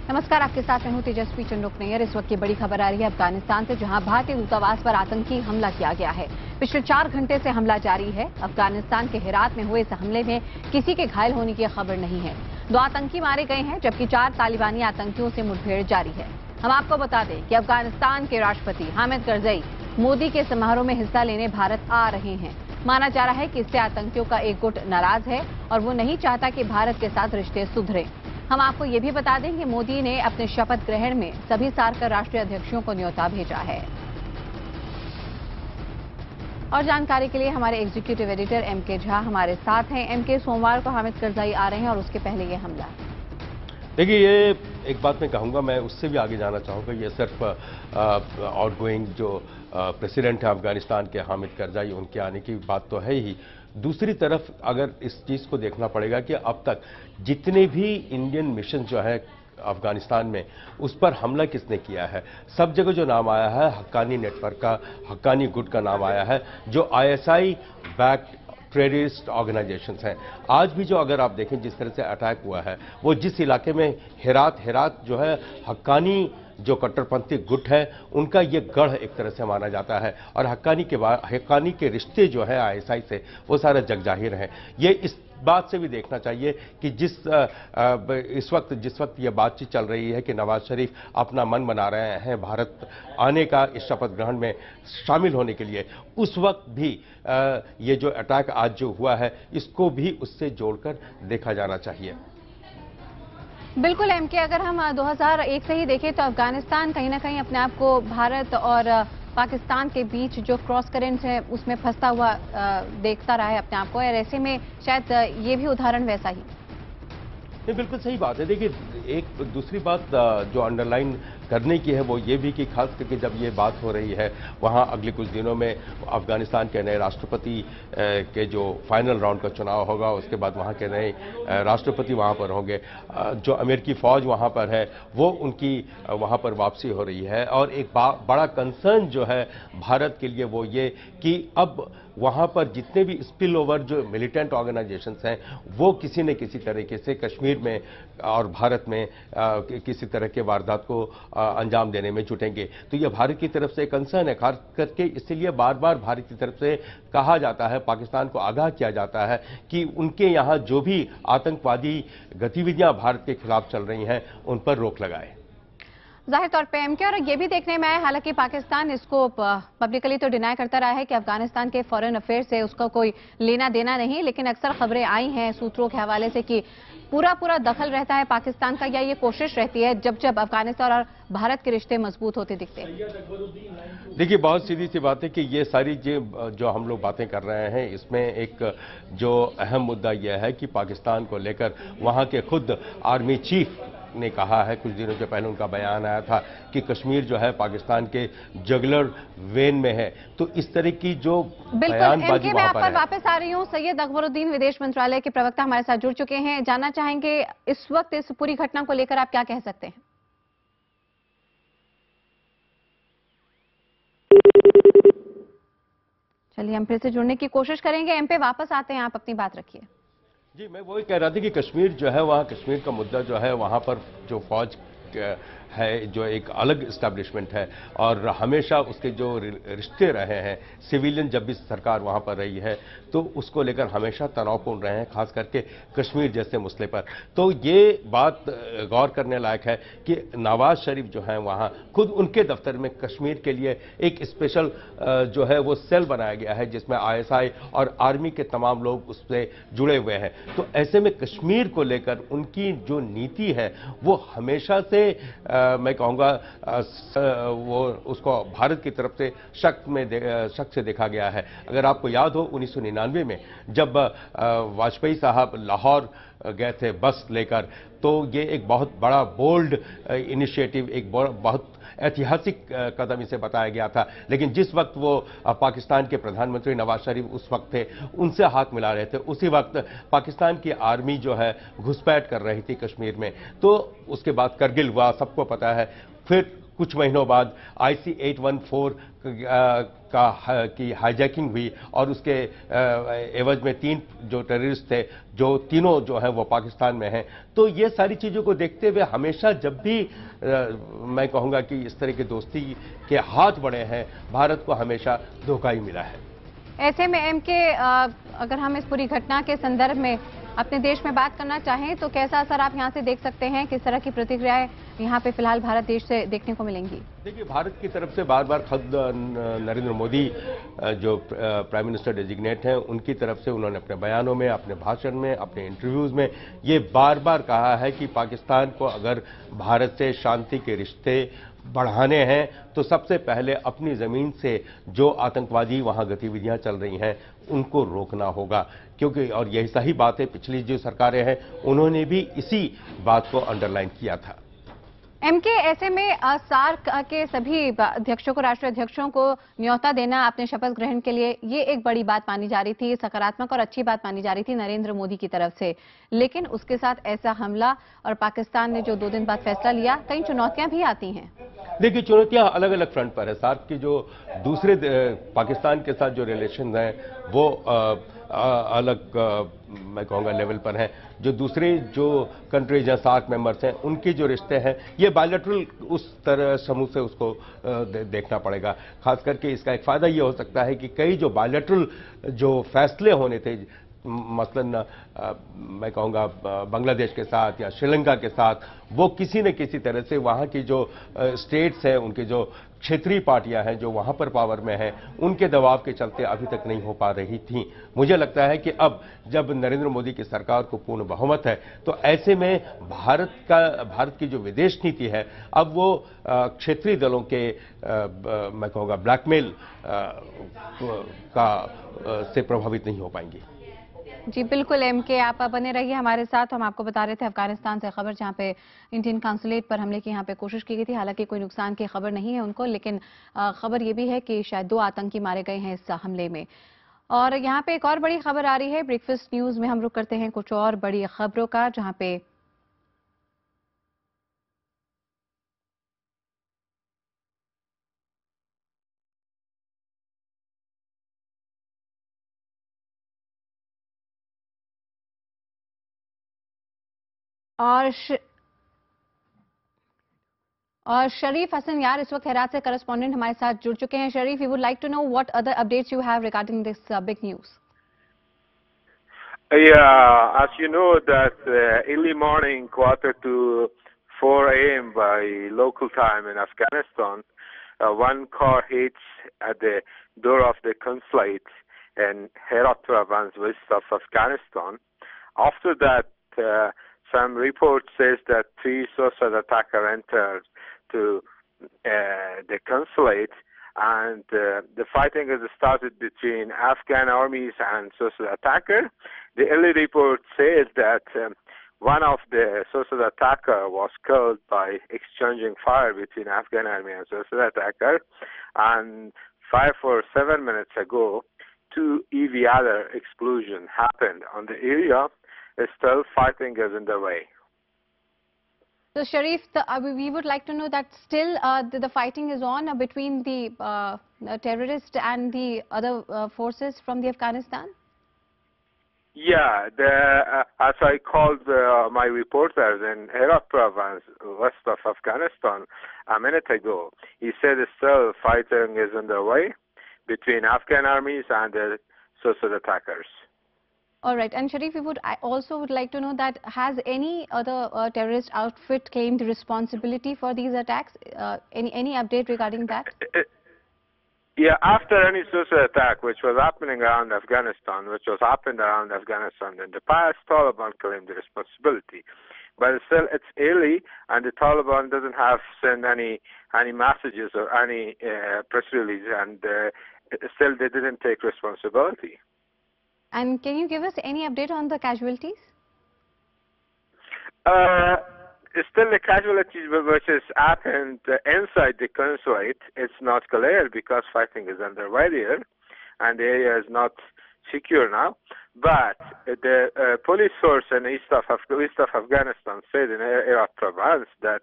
नमस्कार, आपके साथ मैं हूं तेजस्वी चंद्रोक नैयर। इस वक्त की बड़ी खबर आ रही है अफगानिस्तान से, जहां भारतीय दूतावास पर आतंकी हमला किया गया है। पिछले 4 घंटे से हमला जारी है। अफगानिस्तान के हेरात में हुए इस हमले में किसी के घायल होने की खबर नहीं है। 2 आतंकी मारे गए हैं, जबकि 4 तालिबानी आतंकियों से मुठभेड़ जारी है। हम आपको बता दें कि अफगानिस्तान के राष्ट्रपति हामिद करजई मोदी के समारोह में हिस्सा लेने भारत आ रहे हैं। माना जा रहा है कि इससे आतंकियों का एक गुट नाराज है और वो नहीं चाहता कि भारत के साथ रिश्ते सुधरे। हम आपको ये भी बता दें कि मोदी ने अपने शपथ ग्रहण में सभी सार्क राष्ट्रीय अध्यक्षों को न्योता भेजा है। और जानकारी के लिए हमारे एग्जीक्यूटिव एडिटर एमके झा हमारे साथ हैं। एमके, सोमवार को हामिद करजई आ रहे हैं और उसके पहले ये हमला। देखिए, ये एक बात मैं कहूँगा, मैं उससे भी आगे जाना चाहूँगा। ये सिर्फ आउटगोइंग जो प्रेसिडेंट है अफगानिस्तान के हामिद करजई, उनके आने की बात तो है ही। दूसरी तरफ अगर इस चीज़ को देखना पड़ेगा कि अब तक जितने भी इंडियन मिशन जो है अफगानिस्तान में, उस पर हमला किसने किया है। सब जगह जो नाम आया है हक्कानी नेटवर्क का, हक्कानी गुट का नाम आया है, जो ISI बैक्ड टेररिस्ट ऑर्गेनाइजेशंस हैं। आज भी जो अगर आप देखें जिस तरह से अटैक हुआ है, वो जिस इलाके में हेरात जो है हक्कानी जो कट्टरपंथी गुट है उनका ये गढ़ एक तरह से माना जाता है। और हक्कानी के रिश्ते जो है ISI से वो सारा जग जाहिर है। ये इस बात से भी देखना चाहिए कि जिस वक्त ये बातचीत चल रही है कि नवाज शरीफ अपना मन बना रहे हैं भारत आने का, इस शपथ ग्रहण में शामिल होने के लिए, उस वक्त भी ये जो अटैक आज जो हुआ है इसको भी उससे जोड़कर देखा जाना चाहिए। बिल्कुल एमके, अगर हम 2001 से ही देखें तो अफगानिस्तान कहीं ना कहीं अपने आप को भारत और पाकिस्तान के बीच जो क्रॉस करेंट है उसमें फंसता हुआ देखता रहा है अपने आप को, और ऐसे में शायद ये भी उदाहरण वैसा ही। ये बिल्कुल सही बात है। देखिए, एक दूसरी बात जो अंडरलाइन करने की है वो ये भी कि खास करके जब ये बात हो रही है वहाँ अगले कुछ दिनों में अफगानिस्तान के नए राष्ट्रपति के जो फाइनल राउंड का चुनाव होगा, उसके बाद वहाँ के नए राष्ट्रपति वहाँ पर होंगे। जो अमेरिकी फ़ौज वहाँ पर है वो उनकी वहाँ पर वापसी हो रही है। और एक बड़ा कंसर्न जो है भारत के लिए वो ये कि अब वहाँ पर जितने भी स्पिल ओवर जो मिलिटेंट ऑर्गेनाइजेशंस हैं वो किसी न किसी तरीके से कश्मीर में और भारत में किसी तरह के वारदात को अंजाम देने में जुटेंगे। तो ये भारत की तरफ से कंसर्न है, खास करके इसलिए बार बार भारत की तरफ से कहा जाता है, पाकिस्तान को आगाह किया जाता है कि उनके यहाँ जो भी आतंकवादी गतिविधियां भारत के खिलाफ चल रही हैं उन पर रोक लगाए। जाहिर तौर पे एमके, और ये भी देखने में आया, हालांकि पाकिस्तान इसको पब्लिकली तो डिनाई करता रहा है कि अफगानिस्तान के फॉरेन अफेयर से उसका कोई लेना देना नहीं, लेकिन अक्सर खबरें आई हैं सूत्रों के हवाले से कि पूरा दखल रहता है पाकिस्तान का, या ये कोशिश रहती है जब अफगानिस्तान और भारत के रिश्ते मजबूत होते दिखते हैं। देखिए, बहुत सीधी सी बात है कि ये सारी जो हम लोग बातें कर रहे हैं इसमें एक जो अहम मुद्दा यह है कि पाकिस्तान को लेकर वहाँ के खुद आर्मी चीफ ने कहा है, कुछ दिनों से पहले उनका बयान आया था कि कश्मीर जो है पाकिस्तान के जगलर वेन में है। तो इस तरह की जो बयानबाजी मैं आप पर वापस आ रही हूँ। सैयद अकबरुद्दीन विदेश मंत्रालय के प्रवक्ता हमारे साथ जुड़ चुके हैं। जानना चाहेंगे इस वक्त इस पूरी घटना को लेकर आप क्या कह सकते हैं। चलिए, हम फिर से जुड़ने की कोशिश करेंगे। एम पे वापस आते हैं, आप अपनी बात रखिए। जी, मैं वही कह रहा था कि कश्मीर जो है, वहाँ कश्मीर का मुद्दा जो है, वहाँ पर जो फौज है जो एक अलग इस्टेब्लिशमेंट है और हमेशा उसके जो रिश्ते रहे हैं, सिविलियन जब भी सरकार वहाँ पर रही है तो उसको लेकर हमेशा तनावपूर्ण रहे हैं, खास करके कश्मीर जैसे मसले पर। तो ये बात गौर करने लायक है कि नवाज शरीफ जो हैं वहाँ खुद उनके दफ्तर में कश्मीर के लिए एक स्पेशल जो है वो सेल बनाया गया है जिसमें ISI और आर्मी के तमाम लोग उससे जुड़े हुए हैं। तो ऐसे में कश्मीर को लेकर उनकी जो नीति है वो हमेशा से मैं कहूँगा वो उसको भारत की तरफ से शक से देखा गया है। अगर आपको याद हो 1999 में जब वाजपेयी साहब लाहौर गए थे बस लेकर, तो ये एक बहुत बड़ा बोल्ड इनिशिएटिव, एक बहुत ऐतिहासिक कदम इसे बताया गया था। लेकिन जिस वक्त वो पाकिस्तान के प्रधानमंत्री नवाज शरीफ उस वक्त थे, उनसे हाथ मिला रहे थे, उसी वक्त पाकिस्तान की आर्मी जो है घुसपैठ कर रही थी कश्मीर में। तो उसके बाद करगिल हुआ, सबको पता है। फिर कुछ महीनों बाद IC-814 की हाईजैकिंग हुई और उसके एवज में 3 जो टेररिस्ट थे, जो तीनों जो हैं वो पाकिस्तान में हैं। तो ये सारी चीज़ों को देखते हुए हमेशा जब भी मैं कहूँगा कि इस तरह की दोस्ती के हाथ बढ़े हैं, भारत को हमेशा धोखा ही मिला है। ऐसे में MK, अगर हम इस पूरी घटना के संदर्भ में अपने देश में बात करना चाहें तो कैसा असर आप यहां से देख सकते हैं? किस तरह की प्रतिक्रियाएं यहां पे फिलहाल भारत देश से देखने को मिलेंगी? देखिए, भारत की तरफ से बार बार खुद नरेंद्र मोदी जो प्राइम मिनिस्टर डेजिग्नेट हैं, उनकी तरफ से उन्होंने अपने बयानों में, अपने भाषण में, अपने इंटरव्यूज में ये बार बार कहा है कि पाकिस्तान को अगर भारत से शांति के रिश्ते बढ़ाने हैं तो सबसे पहले अपनी जमीन से जो आतंकवादी वहां गतिविधियां चल रही हैं उनको रोकना होगा, क्योंकि और यही सही बात है, पिछली जो सरकारें हैं उन्होंने भी इसी बात को अंडरलाइन किया था। MK, ऐसे में सार्क के सभी अध्यक्षों को, राष्ट्रीय अध्यक्षों को न्योता देना अपने शपथ ग्रहण के लिए, ये एक बड़ी बात मानी जा रही थी, सकारात्मक और अच्छी बात मानी जा रही थी नरेंद्र मोदी की तरफ से। लेकिन उसके साथ ऐसा हमला और पाकिस्तान ने जो 2 दिन बाद फैसला लिया, कई चुनौतियां भी आती हैं। देखिए, चुनौतियां अलग अलग फ्रंट पर है। सार्क की जो दूसरे पाकिस्तान के साथ जो रिलेशन हैं वो अलग मैं कहूँगा लेवल पर हैं। जो दूसरे जो कंट्रीज हैं, सार्क मेंबर्स हैं, उनके जो रिश्ते हैं ये बायलैटरल उस तरह समूह से उसको देखना पड़ेगा। खास करके इसका एक फायदा ये हो सकता है कि कई जो बायलैटरल जो फैसले होने थे, मसलन मैं कहूँगा बांग्लादेश के साथ या श्रीलंका के साथ, वो किसी न किसी तरह से वहाँ की जो स्टेट्स हैं, उनके जो क्षेत्रीय पार्टियां हैं जो वहाँ पर पावर में हैं, उनके दबाव के चलते अभी तक नहीं हो पा रही थी। मुझे लगता है कि अब जब नरेंद्र मोदी की सरकार को पूर्ण बहुमत है तो ऐसे में भारत की जो विदेश नीति है, अब वो क्षेत्रीय दलों के मैं कहूँगा ब्लैकमेल से प्रभावित नहीं हो पाएंगी। जी बिल्कुल MK, आप बने रहिए हमारे साथ। हम आपको बता रहे थे अफगानिस्तान से खबर, जहां पे इंडियन काउंसुलेट पर हमले की यहां पे कोशिश की गई थी। हालांकि कोई नुकसान की खबर नहीं है उनको, लेकिन खबर ये भी है कि शायद 2 आतंकी मारे गए हैं इस हमले में। और यहाँ पे एक और बड़ी खबर आ रही है, ब्रेकफास्ट न्यूज में हम रुक करते हैं कुछ और बड़ी खबरों का, जहां पे और शरीफ हसन यार इस वक्त हेरात से करस्पॉन्डेंट हमारे साथ जुड़ चुके हैं। Sharif, we would like to know what other updates you have regarding this big news. Yeah, as you know that early morning, 3:45 a.m. by local time in Afghanistan, one car hits at the door of the consulate in Herat province, west of Afghanistan. After that, some report says that 3 suicide attackers entered to the consulate, and the fighting has started between Afghan armies and suicide attacker. The early report says that one of the suicide attacker was killed by exchanging fire between Afghan army and suicide attacker, and 5 or 7 minutes ago, 2 EV other explosion happened on the area. Still fighting is underway. So Sharif, we would like to know that still the fighting is on between the terrorists and the other forces from the Afghanistan? Yeah, as I called my reporters in Herat province, west of Afghanistan, a minute ago, he said still fighting is underway between Afghan armies and the suicide attackers. All right, and Sharif, I also would like to know that has any other terrorist outfit claimed responsibility for these attacks? Any update regarding that? Yeah, after any suicide attack which was happening around Afghanistan, which was happened around Afghanistan in the past, Taliban claimed the responsibility. But still, it's early, and the Taliban doesn't have sent any messages or any press release, and still they didn't take responsibility. And can you give us any update on the casualties? Still the casualties which has happened inside the consulate, it's not clear because fighting is underway there and the area is not secure now. But the police source in east of Afghanistan said in Herat province that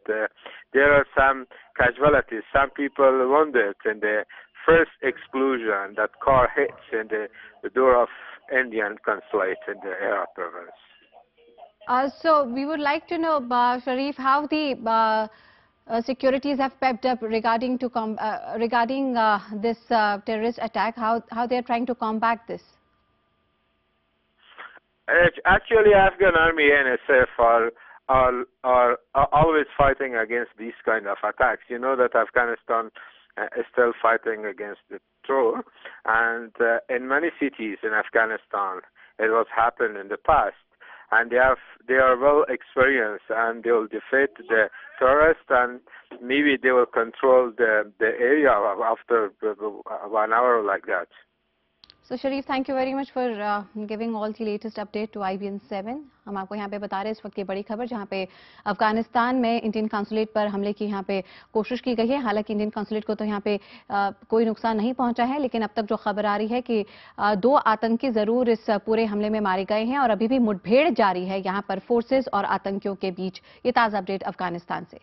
there are some casualties. Some people wounded in the first explosion that car hits in the door of Indian consulate in the Herat province. So we would like to know, Sharif, how the securities have pepped up regarding this terrorist attack. How they are trying to combat this? Actually, Afghan Army and NSF are always fighting against these kind of attacks. You know that Afghanistan is still fighting against the terror, and in many cities in Afghanistan, it was happened in the past, and they are well experienced, and they will defeat the terrorists, and maybe they will control the area after 1 hour like that. So Sharif, thank you very much for giving all the latest update to IBN 7. हम आपको यहाँ पे बता रहे हैं इस वक्त की बड़ी खबर जहाँ पे अफगानिस्तान में इंडियन काउंसुलेट पर हमले की यहाँ पे कोशिश की गई है। हालांकि इंडियन काउंसुलेट को तो यहाँ पे कोई नुकसान नहीं पहुंचा है, लेकिन अब तक जो खबर आ रही है कि 2 आतंकी जरूर इस पूरे हमले में मारे गए हैं और अभी भी मुठभेड़ जारी है यहाँ पर फोर्सेस और आतंकियों के बीच। ये ताज़ा अपडेट अफगानिस्तान से।